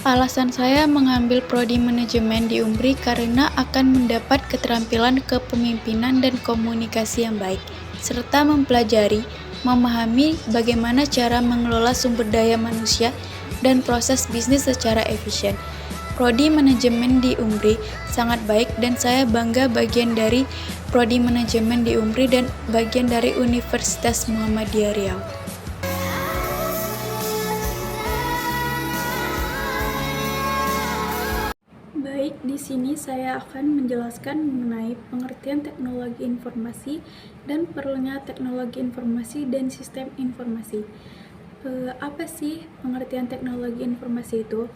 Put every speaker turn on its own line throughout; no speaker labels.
Alasan saya mengambil prodi manajemen di UMBRI karena akan mendapat keterampilan kepemimpinan dan komunikasi yang baik, serta mempelajari, memahami bagaimana cara mengelola sumber daya manusia dan proses bisnis secara efisien. Prodi manajemen di UMBRI sangat baik dan saya bangga bagian dari prodi manajemen di UMBRI dan bagian dari Universitas Muhammadiyah Riau. Baik, di sini saya akan menjelaskan mengenai pengertian teknologi informasi dan perlunya teknologi informasi dan sistem informasi. Apa sih pengertian teknologi informasi itu?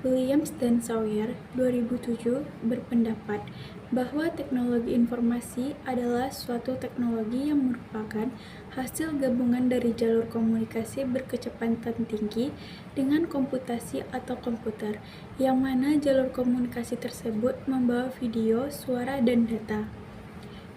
Williams dan Sawyer 2007 berpendapat bahwa teknologi informasi adalah suatu teknologi yang merupakan hasil gabungan dari jalur komunikasi berkecepatan tinggi dengan komputasi atau komputer, yang mana jalur komunikasi tersebut membawa video, suara, dan data.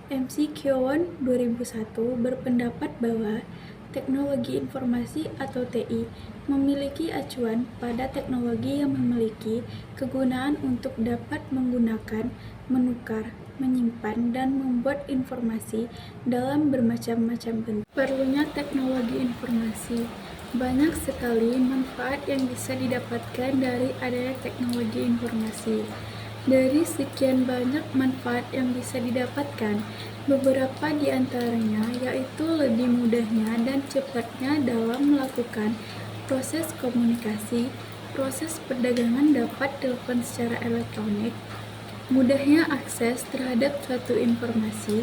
McKeown 2001 berpendapat bahwa teknologi informasi atau TI memiliki acuan pada teknologi yang memiliki kegunaan untuk dapat menggunakan, menukar, menyimpan, dan membuat informasi dalam bermacam-macam bentuk. Perlunya teknologi informasi. Banyak sekali manfaat yang bisa didapatkan dari adanya teknologi informasi. Dari sekian banyak manfaat yang bisa didapatkan, beberapa di antaranya yaitu lebih mudahnya dan cepatnya dalam melakukan proses komunikasi, proses perdagangan dapat dilakukan secara elektronik, mudahnya akses terhadap suatu informasi,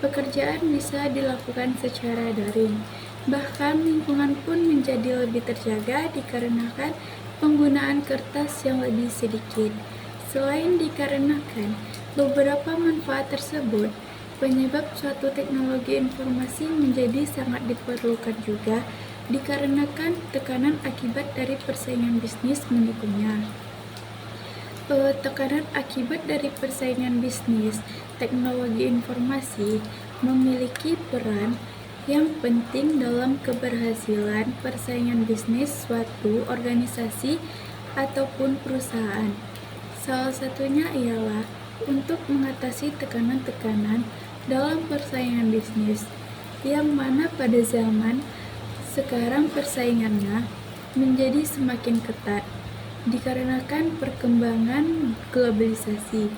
pekerjaan bisa dilakukan secara daring, bahkan lingkungan pun menjadi lebih terjaga dikarenakan penggunaan kertas yang lebih sedikit. Selain dikarenakan beberapa manfaat tersebut, penyebab suatu teknologi informasi menjadi sangat diperlukan juga dikarenakan tekanan akibat dari persaingan bisnis mendukungnya. Tekanan akibat dari persaingan bisnis, teknologi informasi memiliki peran yang penting dalam keberhasilan persaingan bisnis suatu organisasi ataupun perusahaan. Salah satunya ialah untuk mengatasi tekanan-tekanan dalam persaingan bisnis, yang mana pada zaman sekarang persaingannya menjadi semakin ketat dikarenakan perkembangan globalisasi.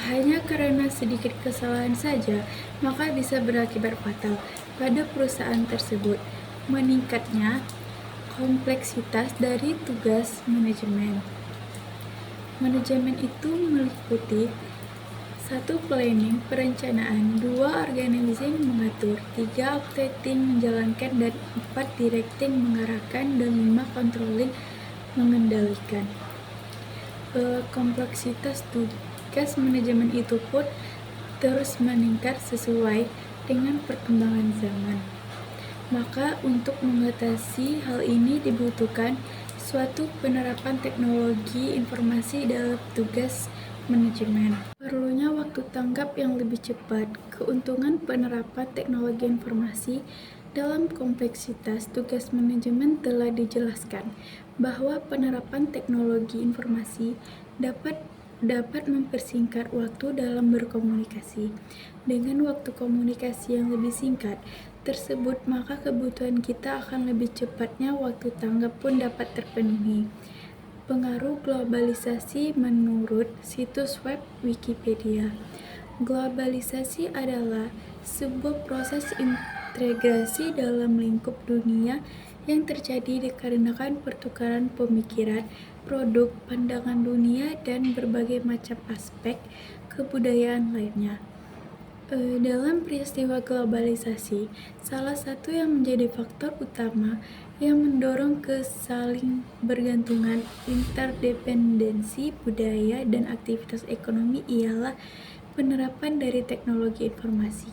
Hanya karena sedikit kesalahan saja, maka bisa berakibat fatal pada perusahaan tersebut. Meningkatnya kompleksitas dari tugas manajemen. Manajemen itu meliputi 1. Planning, perencanaan, 2. Organizing, mengatur, 3. Operating, menjalankan, dan 4. Directing, mengarahkan, dan 5. Controlling, mengendalikan. Kompleksitas tugas manajemen itu pun terus meningkat sesuai dengan perkembangan zaman. Maka untuk mengatasi hal ini dibutuhkan suatu penerapan teknologi informasi dalam tugas manajemen. Perlunya waktu tanggap yang lebih cepat. Keuntungan penerapan teknologi informasi dalam kompleksitas tugas manajemen telah dijelaskan bahwa penerapan teknologi informasi dapat mempersingkat waktu dalam berkomunikasi. Dengan waktu komunikasi yang lebih singkat tersebut, maka kebutuhan kita akan lebih cepatnya waktu tanggap pun dapat terpenuhi. Pengaruh globalisasi menurut situs web Wikipedia. Globalisasi adalah sebuah proses integrasi dalam lingkup dunia yang terjadi dikarenakan pertukaran pemikiran, produk, pandangan dunia, dan berbagai macam aspek kebudayaan lainnya. Dalam peristiwa globalisasi, salah satu yang menjadi faktor utama yang mendorong ke saling bergantungan, interdependensi budaya, dan aktivitas ekonomi ialah penerapan dari teknologi informasi.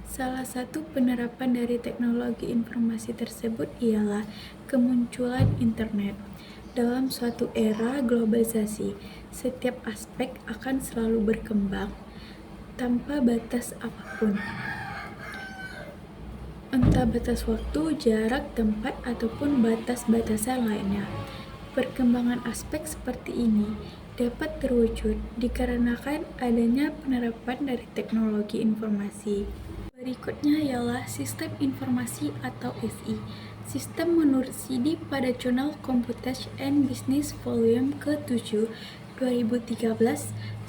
Salah satu penerapan dari teknologi informasi tersebut ialah kemunculan internet. Dalam suatu era globalisasi, setiap aspek akan selalu berkembang tanpa batas apapun, entah batas waktu, jarak, tempat, ataupun batas-batasan lainnya. Perkembangan aspek seperti ini dapat terwujud dikarenakan adanya penerapan dari teknologi informasi. Berikutnya ialah Sistem Informasi atau SI. Sistem menurut CD pada Jurnal Computation and Business Volume ke-7 2013,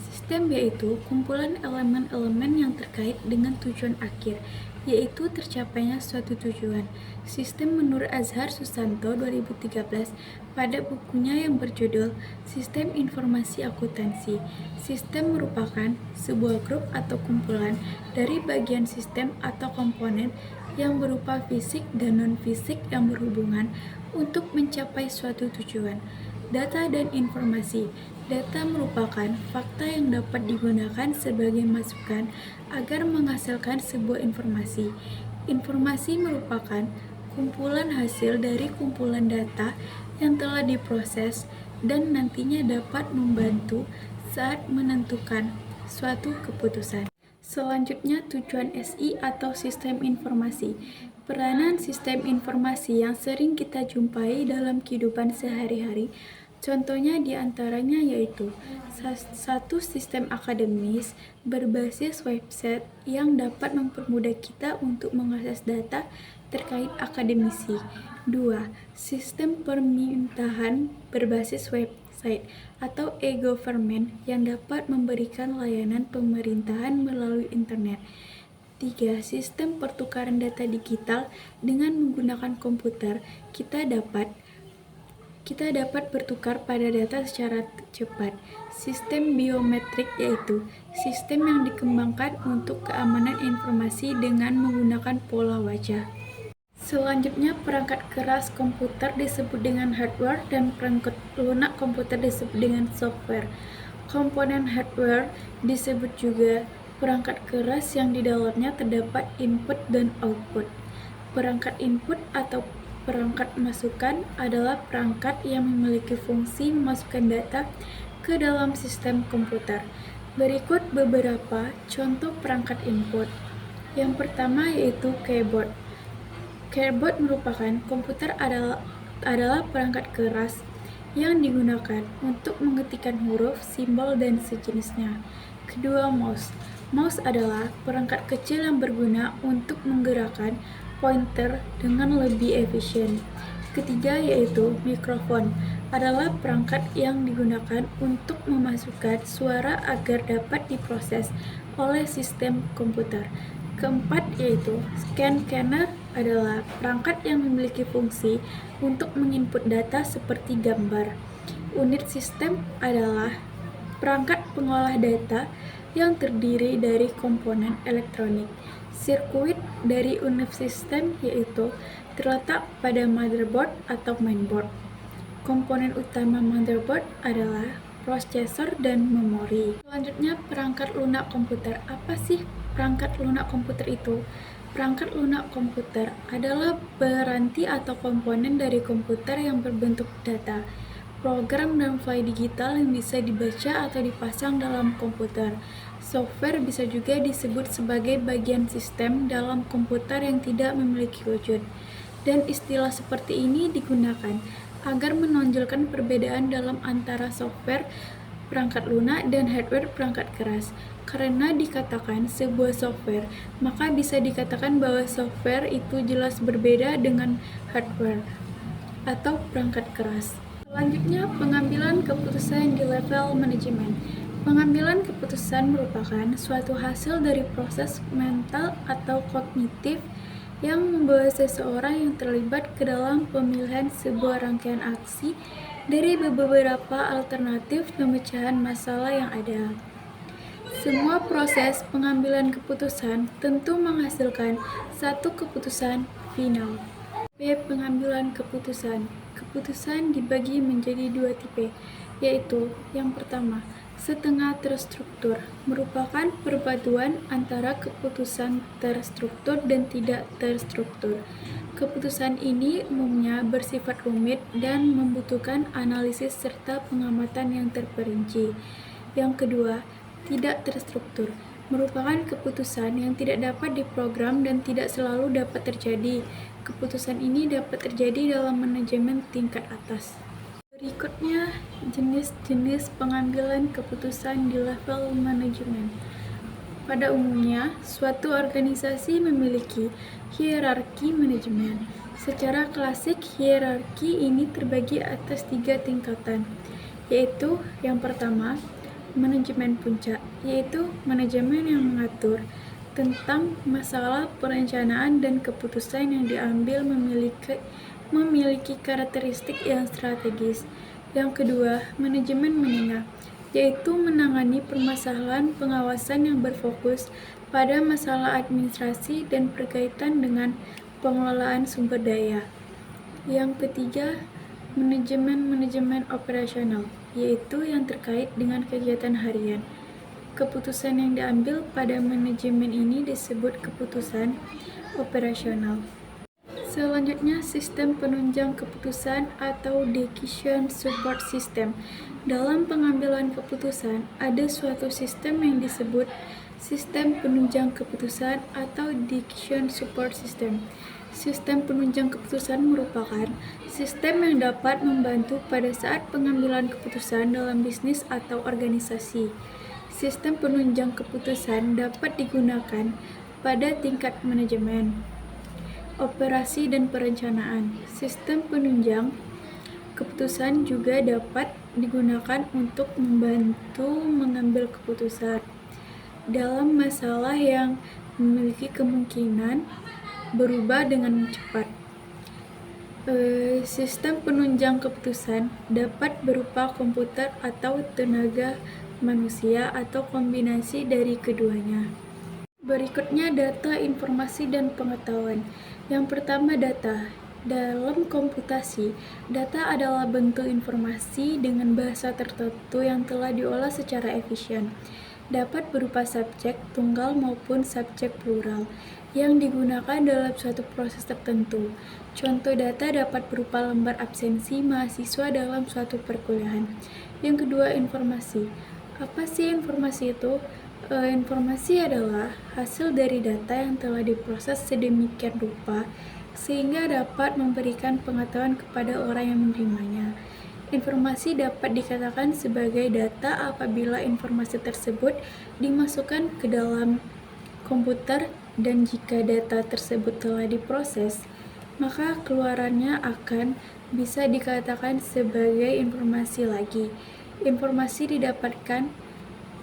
sistem yaitu kumpulan elemen-elemen yang terkait dengan tujuan akhir, yaitu tercapainya suatu tujuan. Sistem menurut Azhar Susanto 2013 pada bukunya yang berjudul Sistem Informasi Akuntansi. Sistem merupakan sebuah grup atau kumpulan dari bagian sistem atau komponen yang berupa fisik dan non-fisik yang berhubungan untuk mencapai suatu tujuan. Data dan informasi. Data merupakan fakta yang dapat digunakan sebagai masukan agar menghasilkan sebuah informasi. Informasi merupakan kumpulan hasil dari kumpulan data yang telah diproses dan nantinya dapat membantu saat menentukan suatu keputusan. Selanjutnya, tujuan SI atau sistem informasi. Peranan sistem informasi yang sering kita jumpai dalam kehidupan sehari-hari, contohnya diantaranya yaitu satu sistem akademis berbasis website yang dapat mempermudah kita untuk mengakses data terkait akademisi. 2. Sistem permintaan berbasis website atau e-government yang dapat memberikan layanan pemerintahan melalui internet. 3. Sistem pertukaran data digital dengan menggunakan komputer. Kita dapat bertukar pada data secara cepat. Sistem biometrik yaitu sistem yang dikembangkan untuk keamanan informasi dengan menggunakan pola wajah. Selanjutnya, perangkat keras komputer disebut dengan hardware dan perangkat lunak komputer disebut dengan software. Komponen hardware disebut juga perangkat keras yang di dalamnya terdapat input dan output. Perangkat input atau perangkat masukan adalah perangkat yang memiliki fungsi memasukkan data ke dalam sistem komputer. Berikut beberapa contoh perangkat input. Yang pertama yaitu keyboard. Keyboard merupakan komputer adalah perangkat keras yang digunakan untuk mengetikkan huruf, simbol, dan sejenisnya. Kedua, mouse. Mouse adalah perangkat kecil yang berguna untuk menggerakkan pointer dengan lebih efisien. Ketiga yaitu mikrofon, adalah perangkat yang digunakan untuk memasukkan suara agar dapat diproses oleh sistem komputer. Keempat yaitu scanner adalah perangkat yang memiliki fungsi untuk menginput data seperti gambar. Unit sistem adalah perangkat pengolah data yang terdiri dari komponen elektronik. Sirkuit dari unit sistem yaitu terletak pada motherboard atau mainboard. Komponen utama motherboard adalah prosesor dan memori. Selanjutnya, perangkat lunak komputer. Apa sih perangkat lunak komputer itu? Perangkat lunak komputer adalah peranti atau komponen dari komputer yang berbentuk data, program dan file digital yang bisa dibaca atau dipasang dalam komputer. Software bisa juga disebut sebagai bagian sistem dalam komputer yang tidak memiliki wujud. Dan istilah seperti ini digunakan agar menonjolkan perbedaan dalam antara software perangkat lunak dan hardware perangkat keras. Karena dikatakan sebuah software, maka bisa dikatakan bahwa software itu jelas berbeda dengan hardware atau perangkat keras. Selanjutnya, pengambilan keputusan di level manajemen. Pengambilan keputusan merupakan suatu hasil dari proses mental atau kognitif yang membawa seseorang yang terlibat ke dalam pemilihan sebuah rangkaian aksi dari beberapa alternatif pemecahan masalah yang ada. Semua proses pengambilan keputusan tentu menghasilkan satu keputusan final. B. Pengambilan keputusan. Keputusan dibagi menjadi dua tipe, yaitu yang pertama, setengah terstruktur, merupakan perpaduan antara keputusan terstruktur dan tidak terstruktur. Keputusan ini umumnya bersifat rumit dan membutuhkan analisis serta pengamatan yang terperinci. Yang kedua, tidak terstruktur, merupakan keputusan yang tidak dapat diprogram dan tidak selalu dapat terjadi. Keputusan ini dapat terjadi dalam manajemen tingkat atas. Berikutnya, jenis-jenis pengambilan keputusan di level manajemen. Pada umumnya, suatu organisasi memiliki hierarki manajemen. Secara klasik, hierarki ini terbagi atas 3 tingkatan, yaitu yang pertama, manajemen puncak, yaitu manajemen yang mengatur tentang masalah perencanaan dan keputusan yang diambil memiliki karakteristik yang strategis. Yang kedua, manajemen menengah, yaitu menangani permasalahan pengawasan yang berfokus pada masalah administrasi dan berkaitan dengan pengelolaan sumber daya. Yang ketiga, manajemen operasional, yaitu yang terkait dengan kegiatan harian. Keputusan yang diambil pada manajemen ini disebut keputusan operasional. Selanjutnya, sistem penunjang keputusan atau decision support system. Dalam pengambilan keputusan, ada suatu sistem yang disebut sistem penunjang keputusan atau decision support system. Sistem penunjang keputusan merupakan sistem yang dapat membantu pada saat pengambilan keputusan dalam bisnis atau organisasi. Sistem penunjang keputusan dapat digunakan pada tingkat manajemen, operasi dan perencanaan. Sistem penunjang keputusan juga dapat digunakan untuk membantu mengambil keputusan dalam masalah yang memiliki kemungkinan berubah dengan cepat. Sistem penunjang keputusan dapat berupa komputer atau tenaga manusia atau kombinasi dari keduanya. Berikutnya, data, informasi, dan pengetahuan. Yang pertama, data. Dalam komputasi, data adalah bentuk informasi dengan bahasa tertentu yang telah diolah secara efisien. Dapat berupa subjek tunggal maupun subjek plural yang digunakan dalam suatu proses tertentu. Contoh data dapat berupa lembar absensi mahasiswa dalam suatu perkuliahan. Yang kedua, informasi. Apa sih informasi itu? Informasi adalah hasil dari data yang telah diproses sedemikian rupa sehingga dapat memberikan pengetahuan kepada orang yang menerimanya. Informasi dapat dikatakan sebagai data apabila informasi tersebut dimasukkan ke dalam komputer, dan jika data tersebut telah diproses, maka keluarannya akan bisa dikatakan sebagai informasi lagi. Informasi didapatkan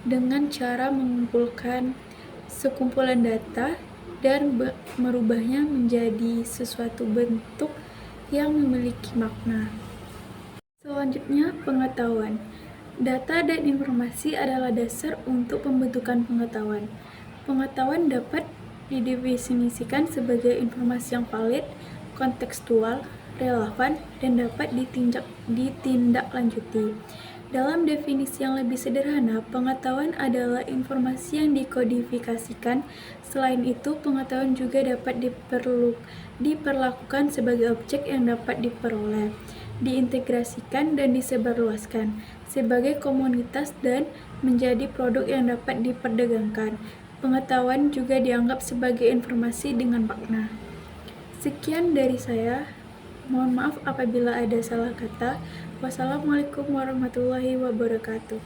dengan cara mengumpulkan sekumpulan data dan merubahnya menjadi sesuatu bentuk yang memiliki makna. Selanjutnya, pengetahuan. Data dan informasi adalah dasar untuk pembentukan pengetahuan. Pengetahuan dapat didefinisikan sebagai informasi yang valid, kontekstual, relevan, dan dapat ditindaklanjuti. Dalam definisi yang lebih sederhana, pengetahuan adalah informasi yang dikodifikasikan. Selain itu, pengetahuan juga dapat diperlakukan sebagai objek yang dapat diperoleh, diintegrasikan, dan disebarluaskan sebagai komunitas dan menjadi produk yang dapat diperdagangkan. Pengetahuan juga dianggap sebagai informasi dengan makna. Sekian dari saya. Mohon maaf apabila ada salah kata. Wassalamualaikum warahmatullahi wabarakatuh.